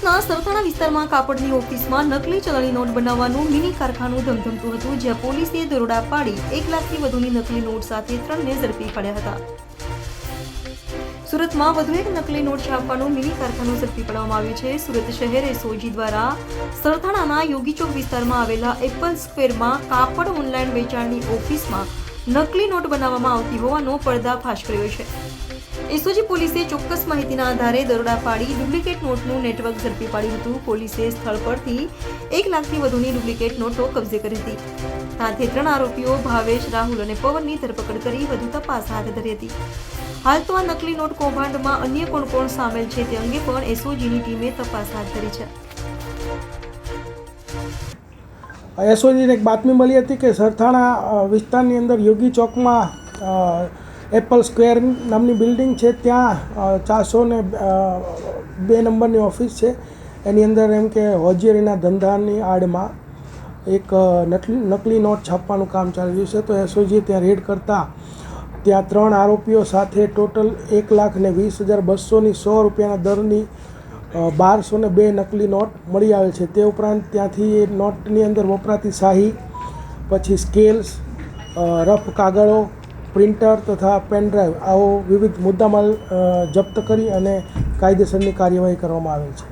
સુરતના સરથાણા વિસ્તારમાં કાપડની ઓફિસમાં નકલી ચલણી નોટ બનાવવાનું મિની કારખાનું ધમધમતું હતું, જ્યાં પોલીસે દરોડા પાડી 1 લાખથી વધુની નકલી નોટ સાથે 3ને ઝડપી પાડ્યા હતા. સુરતમાં વધુ એક નકલી નોટ છાપવાનું મિની કારખાનું ઝડપી પાડવામાં આવ્યું છે. સુરત શહેર એસઓજી દ્વારા સરથાણાના યોગી ચોક વિસ્તારમાં આવેલા એપલ સ્ક્વેરમાં કાપડ ઓનલાઈન વેચાણની ઓફિસમાં નકલી નોટ બનાવવામાં આવતી હોવાનો પર્દાફાશ કર્યો છે. એસઓજી પોલીસે ચોક્કસ માહિતીના આધારે દરોડા પાડી ડુપ્લિકેટ નોટનું નેટવર્ક ઝડપી પાડ્યું હતું. પોલીસે સ્થળ પરથી 1 લાખથી વધુની ડુપ્લિકેટ નોટો કબજે કરી હતી. સાથે 3 આરોપીઓ ભાવેશ, રાહુલ અને પવનની ધરપકડ કરી વધુ તપાસ હાથ ધરી હતી. હાલ તો આ નકલી નોટ કૌભાંડમાં અન્ય કોણ સામેલ છે તે અંગે પણ એસઓજીની ટીમે તપાસ હાથ ધરી છે. એસઓજીને એક બાતમી મળી હતી કે સરથાણા વિસ્તારની અંદર યોગી ચોકમાં એપલ સ્ક્વેર નામની બિલ્ડિંગ છે, ત્યાં 402 નંબરની ઓફિસ છે. એની અંદર એમ કે હોજીરીના ધંધાની આડમાં એક નકલી નોટ છાપવાનું કામ ચાલી રહ્યું છે. તો એસઓજીએ ત્યાં રેડ કરતાં ત્યાં 3 આરોપીઓ સાથે ટોટલ 1,20,200ની 100 રૂપિયાના દરની 1202 નકલી નોટ મળી આવેલ છે. તે ઉપરાંત ત્યાંથી એ નોટની અંદર વપરાતી શાહી, પછી સ્કેલ્સ, રફ કાગળો, પ્રિન્ટર તથા પેનડ્રાઈવ આવો વિવિધ મુદ્દામાલ જપ્ત કરી અને કાયદેસરની કાર્યવાહી કરવામાં આવેલ છે.